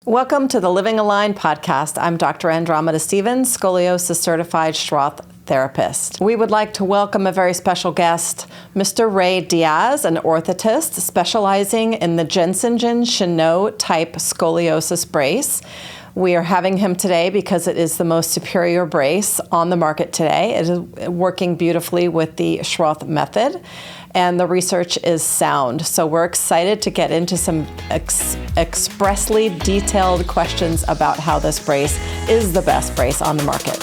Welcome to the Living Aligned podcast. I'm Dr. Andromeda Stevens, Scoliosis Certified Schroth Therapist. We would like to welcome a very special guest, Mr. Ray Diaz, an orthotist specializing in the Jensen-Chenot type scoliosis brace. We are having him today because it is the most superior brace on the market today. It is working beautifully with the Schroth method, and the research is sound. So we're excited to get into some expressly detailed questions about how this brace is the best brace on the market.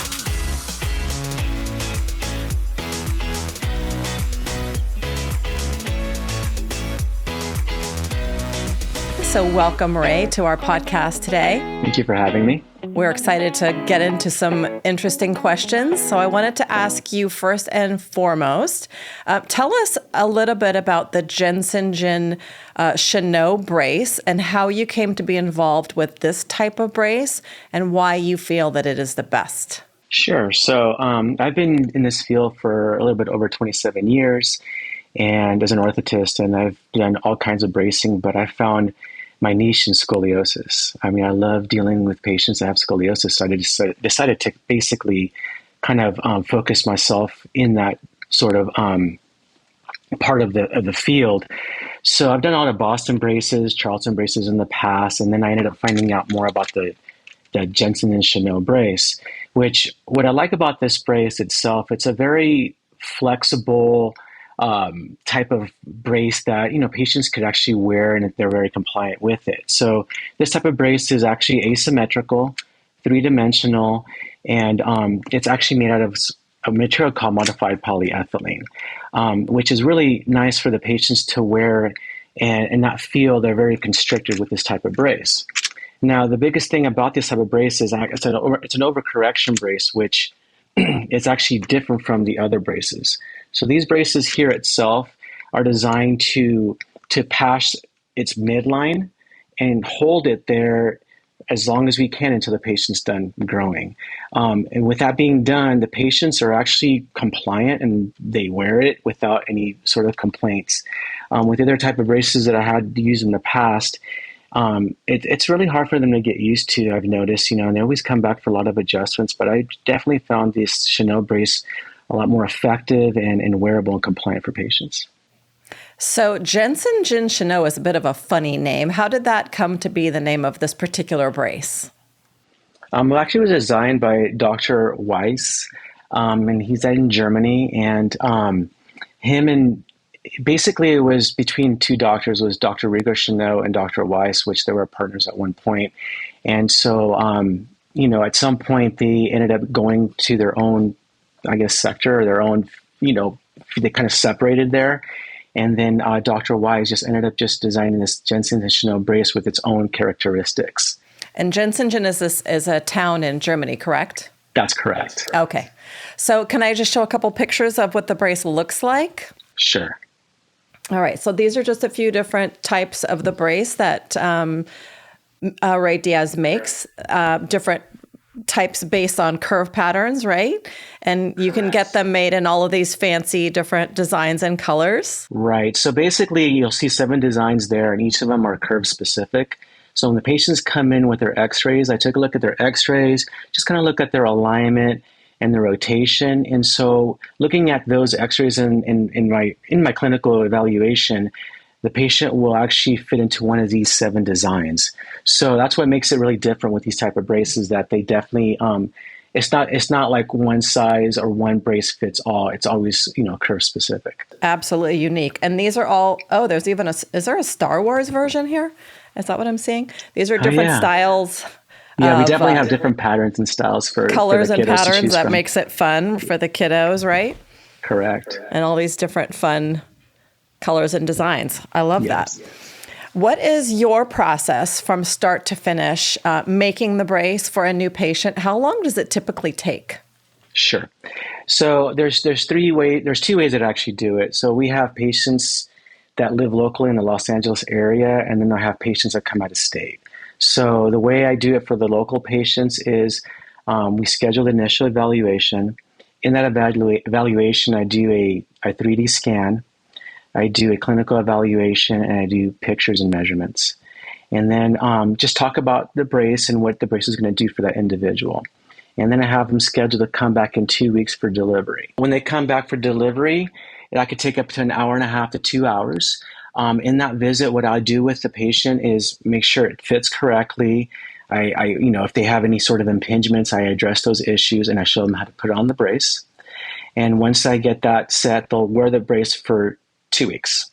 So welcome, Ray, to our podcast today. Thank you for having me. We're excited to get into some interesting questions. So I wanted to ask you first and foremost, tell us a little bit about the Jensen-Chenot brace and how you came to be involved with this type of brace and why you feel that it is the best. Sure. So I've been in this field for a little bit over 27 years and as an orthotist, and I've done all kinds of bracing, but I found my niche in scoliosis. I mean, I love dealing with patients that have scoliosis, so I decided to basically kind of focus myself in that sort of part of the field. So I've done a lot of Boston braces, Charlton braces in the past, and then I ended up finding out more about the Jensen-Chenot brace, which what I like about this brace itself, it's a very flexible type of brace that, patients could actually wear and they're very compliant with it. So this type of brace is actually asymmetrical, three-dimensional, and it's actually made out of a material called modified polyethylene, which is really nice for the patients to wear and not feel they're very constricted with this type of brace. Now, the biggest thing about this type of brace is it's an overcorrection brace, which is actually different from the other braces. So these braces here itself are designed to pass its midline and hold it there as long as we can until the patient's done growing. And with that being done, the patients are actually compliant and they wear it without any sort of complaints. With the other type of braces that I had to use in the past, it's really hard for them to get used to, I've noticed, and they always come back for a lot of adjustments, but I definitely found this Chenot brace a lot more effective and wearable and compliant for patients. So Jensen-Chenot is a bit of a funny name. How did that come to be the name of this particular brace? Well, actually, it was designed by Dr. Weiss, and he's in Germany, and basically it was between two doctors, it was Dr. Rigo Chenot and Dr. Weiss, which they were partners at one point. And so, at some point they ended up going to their own, sector, or their own, they kind of separated there. And then Dr. Weiss just ended up just designing this Jensen-Chenot brace with its own characteristics. And Jensen is a town in Germany, correct? That's correct. Okay. So can I just show a couple pictures of what the brace looks like? Sure. All right. So these are just a few different types of the brace that Ray Diaz makes, different types based on curve patterns, right? And you can get them made in all of these fancy different designs and colors. Right. So basically you'll see 7 designs there and each of them are curve specific. So when the patients come in with their x-rays, I took a look at their x-rays, just kind of look at their alignment and the rotation. And so looking at those x-rays in my clinical evaluation, the patient will actually fit into one of these 7 designs. So that's what makes it really different with these type of braces, that they definitely, it's not like one size or one brace fits all. It's always, curve specific. Absolutely unique. And these are all, there's even is there a Star Wars version here? Is that what I'm seeing? These are different styles. Yeah, we definitely have different patterns and styles for colors for the and patterns that makes it fun for the kiddos, right? Correct. And all these different fun colors and designs. I love that. What is your process from start to finish making the brace for a new patient? How long does it typically take? Sure. So there's 2 ways that I actually do it. So we have patients that live locally in the Los Angeles area, and then I have patients that come out of state. So the way I do it for the local patients is we schedule the initial evaluation. In that evaluation, I do a 3D scan, I do a clinical evaluation, and I do pictures and measurements. and then just talk about the brace and what the brace is going to do for that individual. And then I have them scheduled to come back in 2 weeks for delivery. When they come back for delivery, that could take up to an hour and a half to 2 hours. In that visit, what I do with the patient is make sure it fits correctly. If they have any sort of impingements, I address those issues and I show them how to put on the brace. And once I get that set, they'll wear the brace for 2 weeks.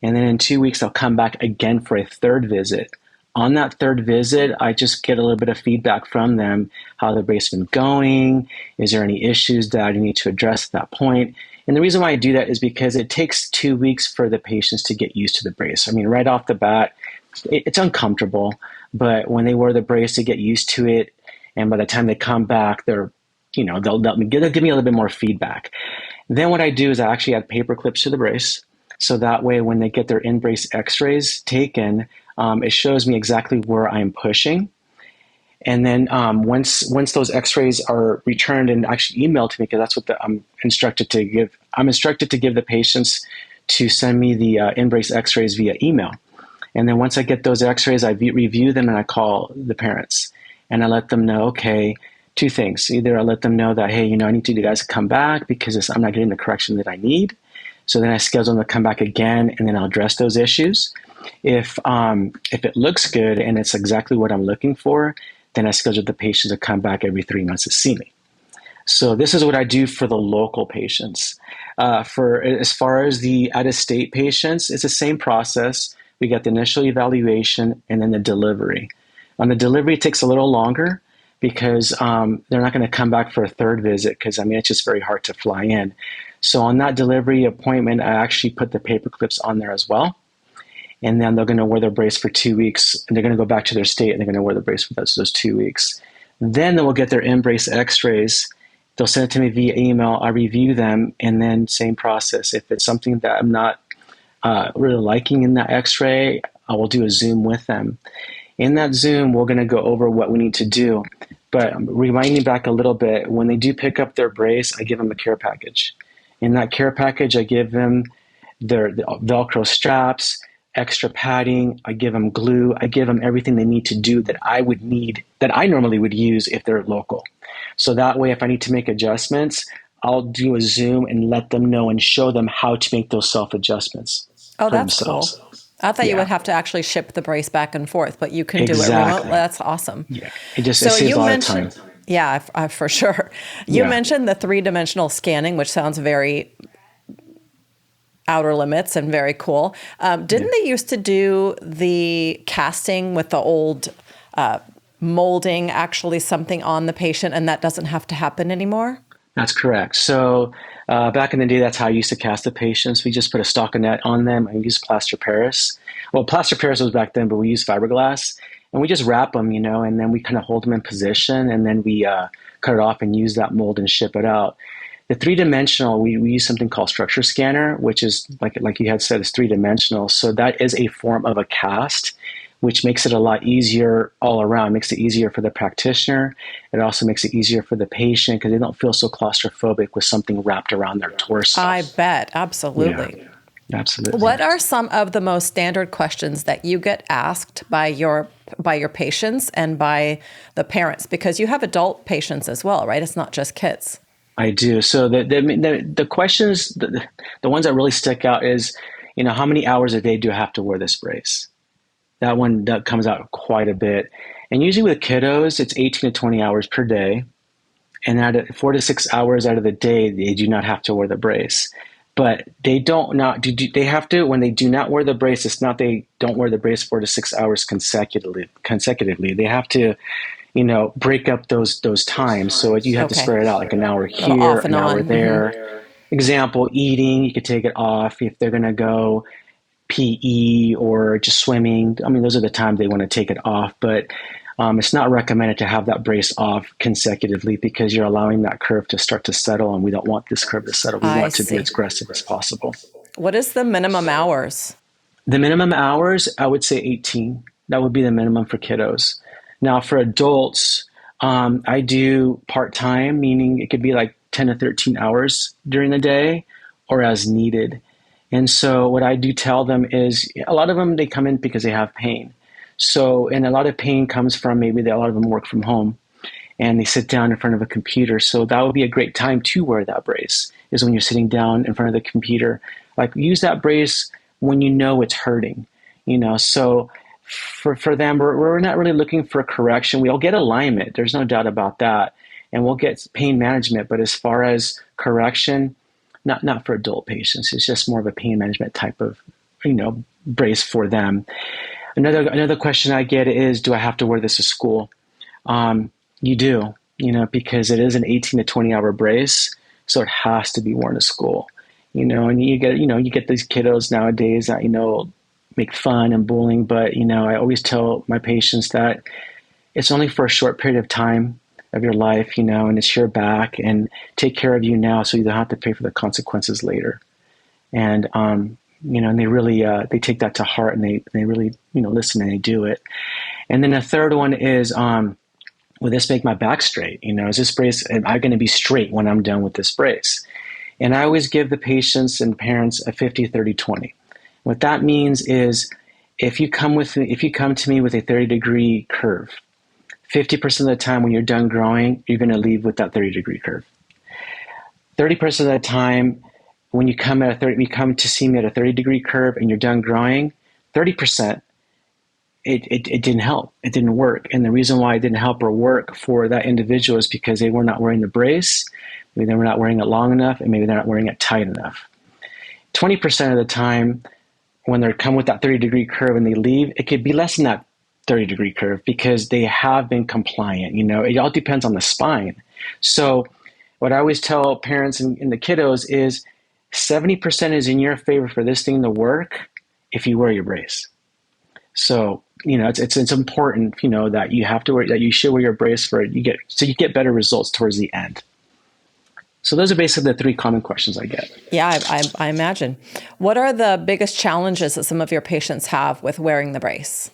And then in 2 weeks, they'll come back again for a third visit. On that third visit, I just get a little bit of feedback from them, how the brace has been going, is there any issues that I need to address at that point? And the reason why I do that is because it takes 2 weeks for the patients to get used to the brace. I mean, right off the bat, it's uncomfortable, but when they wear the brace, they get used to it. And by the time they come back, they'll give me a little bit more feedback. Then what I do is I actually add paper clips to the brace. So that way, when they get their in-brace x-rays taken, it shows me exactly where I'm pushing. And then once those x-rays are returned and actually emailed to me, because that's what I'm instructed to give. I'm instructed to give the patients to send me the in-brace x-rays via email. And then once I get those x-rays, I review them and I call the parents. And I let them know, okay, two things. Either I let them know that, hey, I need you guys to come back because I'm not getting the correction that I need. So then I schedule them to come back again, and then I'll address those issues. If it looks good and it's exactly what I'm looking for, then I schedule the patient to come back every 3 months to see me. So this is what I do for the local patients. For as far as the out-of-state patients, it's the same process. We get the initial evaluation and then the delivery. On the delivery, it takes a little longer because they're not going to come back for a third visit because, it's just very hard to fly in. So on that delivery appointment, I actually put the paper clips on there as well. And then they're going to wear their brace for 2 weeks, and they're going to go back to their state, and they're going to wear the brace for those 2 weeks. Then they will get their in-brace x-rays. They'll send it to me via email. I review them, and then same process. If it's something that I'm not really liking in that x-ray, I will do a Zoom with them. In that Zoom, we're going to go over what we need to do. But rewinding back a little bit, when they do pick up their brace, I give them a care package. In that care package, I give them their Velcro straps, extra padding, I give them glue, I give them everything they need to do that I would need, that I normally would use if they're local. So that way, if I need to make adjustments, I'll do a Zoom and let them know and show them how to make those self-adjustments. Oh, that's themselves. Cool. I thought you would have to actually ship the brace back and forth, but you can do it remotely. That's awesome. Yeah, it saves a lot of time. Yeah, for sure. You mentioned the three-dimensional scanning, which sounds very outer limits and very cool. Didn't they used to do the casting with the old molding actually something on the patient, and that doesn't have to happen anymore? That's correct. So back in the day, that's how I used to cast the patients. We just put a stockinette on them and use plaster Paris. Well, plaster Paris was back then, but we used fiberglass. And we just wrap them, and then we kind of hold them in position, and then we cut it off and use that mold and ship it out. The three-dimensional, we use something called structure scanner, which is, like you had said, is three-dimensional. So that is a form of a cast, which makes it a lot easier all around. It makes it easier for the practitioner. It also makes it easier for the patient because they don't feel so claustrophobic with something wrapped around their torso. I bet. Absolutely. Yeah. Absolutely. What are some of the most standard questions that you get asked by your patients and by the parents? Because you have adult patients as well, right? It's not just kids. I do. So the questions, the ones that really stick out is, how many hours a day do I have to wear this brace? That one that comes out quite a bit. And usually with kiddos, it's 18 to 20 hours per day. And at 4 to 6 hours out of the day, they do not have to wear the brace. But they they have to, when they do not wear the brace, it's not they don't wear the brace 4 to 6 hours consecutively. They have to, break up those times. So you have to spread it out, like an hour here, an hour there. Mm-hmm. Example, eating, you could take it off if they're going to go PE or just swimming. Those are the times they want to take it off. But it's not recommended to have that brace off consecutively because you're allowing that curve to start to settle, and we don't want this curve to settle. We want to be as aggressive as possible. What is the minimum hours? The minimum hours, I would say 18. That would be the minimum for kiddos. Now, for adults, I do part-time, meaning it could be like 10 to 13 hours during the day or as needed. And so what I do tell them is a lot of them, they come in because they have pain. So, and a lot of pain comes from maybe a lot of them work from home and they sit down in front of a computer. So that would be a great time to wear that brace, is when you're sitting down in front of the computer. Like, use that brace when you know it's hurting, So for them, we're not really looking for correction. We'll get alignment. There's no doubt about that. And we'll get pain management. But as far as correction, not for adult patients. It's just more of a pain management type of, brace for them. Another question I get is, do I have to wear this to school? You do, because it is an 18 to 20 hour brace, so it has to be worn to school, and you get these kiddos nowadays that, make fun and bullying, but, I always tell my patients that it's only for a short period of time of your life, and it's your back, and take care of you now so you don't have to pay for the consequences later. And, and they really, they take that to heart, and they really, listen and they do it. And then the third one is, will this make my back straight? Is this brace, am I going to be straight when I'm done with this brace? And I always give the patients and parents a 50, 30, 20. What that means is, if you come to me with a 30-degree curve, 50% of the time when you're done growing, you're going to leave with that 30-degree curve. 30% of the time when you come to see me at a 30-degree curve and you're done growing, 30%, it didn't help. It didn't work. And the reason why it didn't help or work for that individual is because they were not wearing the brace, maybe they were not wearing it long enough, and maybe they're not wearing it tight enough. 20% of the time, when they come with that 30-degree curve and they leave, it could be less than that 30-degree curve because they have been compliant. It all depends on the spine. So what I always tell parents and the kiddos is 70% is in your favor for this thing to work if you wear your brace. So, it's important, that you have to wear, that you should wear your brace you get better results towards the end. So those are basically the three common questions I get. Yeah, I imagine. What are the biggest challenges that some of your patients have with wearing the brace?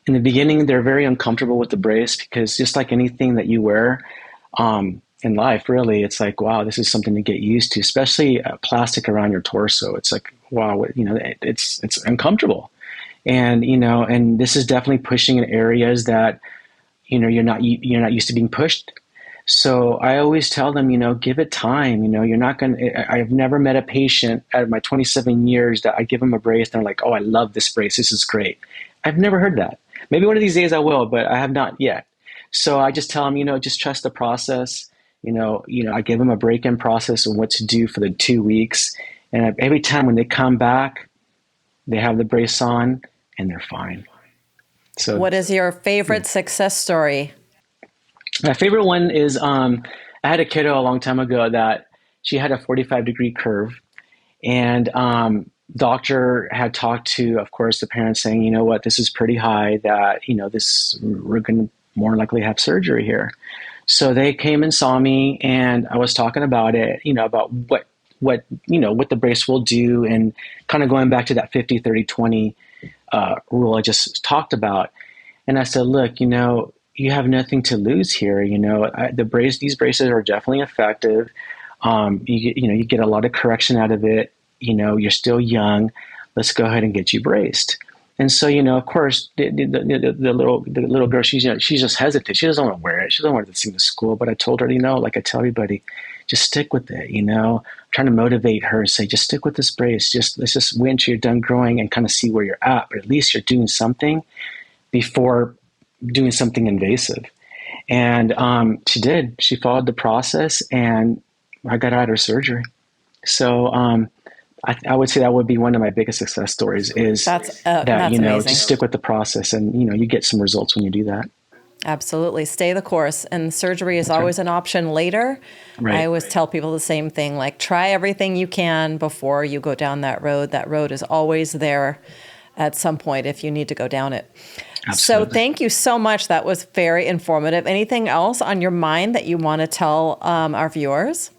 In the beginning, they're very uncomfortable with the brace because, just like anything that you wear in life, really, it's like, wow, this is something to get used to, especially plastic around your torso. It's like, wow, it's uncomfortable. And, and this is definitely pushing in areas that, you're not used to being pushed. So I always tell them, give it time. You're not going to, I've never met a patient out of my 27 years that I give them a brace. And they're like, oh, I love this brace. This is great. I've never heard that. Maybe one of these days I will, but I have not yet. So I just tell them, just trust the process. I give them a break-in process of what to do for the 2 weeks. And every time when they come back, they have the brace on and they're fine. So what is your favorite success story? My favorite one is, I had a kiddo a long time ago that she had a 45-degree curve, and doctor had talked to, of course, the parents saying, you know what, this is pretty high, that, we're going to more likely have surgery here. So they came and saw me, and I was talking about it, about what the brace will do, and kind of going back to that 50, 30, 20 rule I just talked about. And I said, look, you have nothing to lose here. These braces are definitely effective. You get a lot of correction out of it. You're still young. Let's go ahead and get you braced. And so, of course, the little girl, she's just hesitant. She doesn't want to wear it. She doesn't want to sing to school. But I told her, like I tell everybody, just stick with it. I'm trying to motivate her and say, just stick with this brace. Let's just wait until you're done growing and kind of see where you're at. But at least you're doing something before doing something invasive. And she did. She followed the process, and I got out of surgery. So I would say that would be one of my biggest success stories, is that's amazing. Amazing. Just stick with the process, and you get some results when you do that. Absolutely. Stay the course. And surgery is always an option later. Right. I always tell people the same thing, like, try everything you can before you go down that road. That road is always there at some point if you need to go down it. Absolutely. So thank you so much. That was very informative. Anything else on your mind that you want to tell our viewers?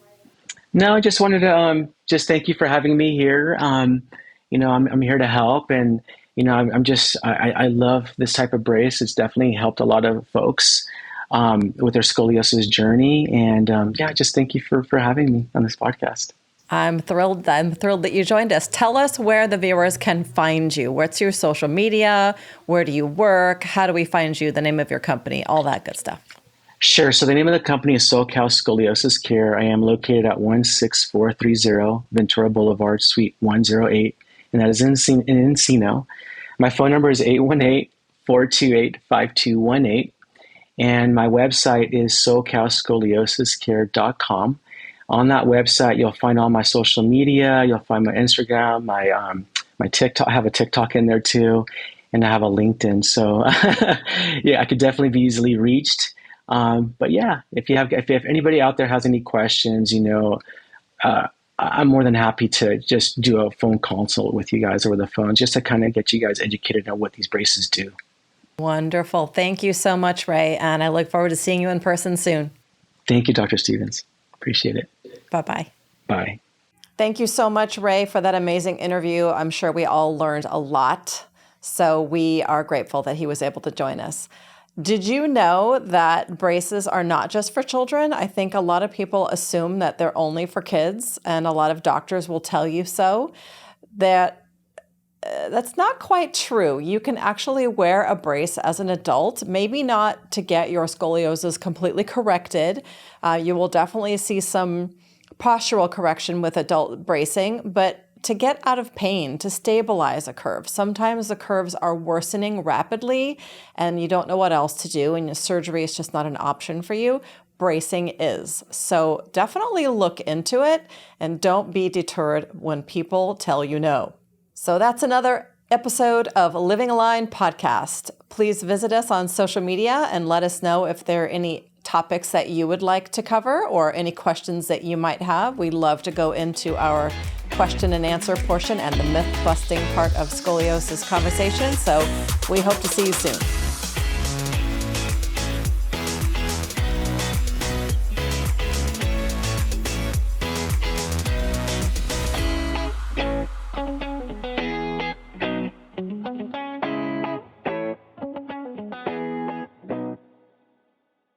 No, I just wanted to just thank you for having me here. I'm here to help, and I love this type of brace. It's definitely helped a lot of folks with their scoliosis journey, and just thank you for having me on this podcast. I'm thrilled. I'm thrilled that you joined us. Tell us where the viewers can find you. What's your social media? Where do you work? How do we find you? The name of your company, all that good stuff. Sure. So the name of the company is SoCal Scoliosis Care. I am located at 16430 Ventura Boulevard, Suite 108, and that is in Encino. My phone number is 818-428-5218, and my website is SoCalScoliosisCare.com. On that website, you'll find all my social media. You'll find my Instagram, my TikTok. I have a TikTok in there too, and I have a LinkedIn. So yeah, I could definitely be easily reached. But yeah, if anybody out there has any questions, I'm more than happy to just do a phone consult with you guys over the phone, just to kind of get you guys educated on what these braces do. Wonderful. Thank you so much, Ray. And I look forward to seeing you in person soon. Thank you, Dr. Stevens. Appreciate it. Bye-bye. Bye. Thank you so much, Ray, for that amazing interview. I'm sure we all learned a lot. So we are grateful that he was able to join us. Did you know that braces are not just for children? I think a lot of people assume that they're only for kids, and a lot of doctors will tell you so. That's not quite true. You can actually wear a brace as an adult, maybe not to get your scoliosis completely corrected. You will definitely see some postural correction with adult bracing, but to get out of pain, to stabilize a curve. Sometimes the curves are worsening rapidly and you don't know what else to do, and your surgery is just not an option for you. Bracing is. So definitely look into it and don't be deterred when people tell you no. So that's another episode of Living Aligned podcast. Please visit us on social media and let us know if there are any topics that you would like to cover or any questions that you might have. We'd love to go into our question and answer portion and the myth busting part of scoliosis conversation. So we hope to see you soon.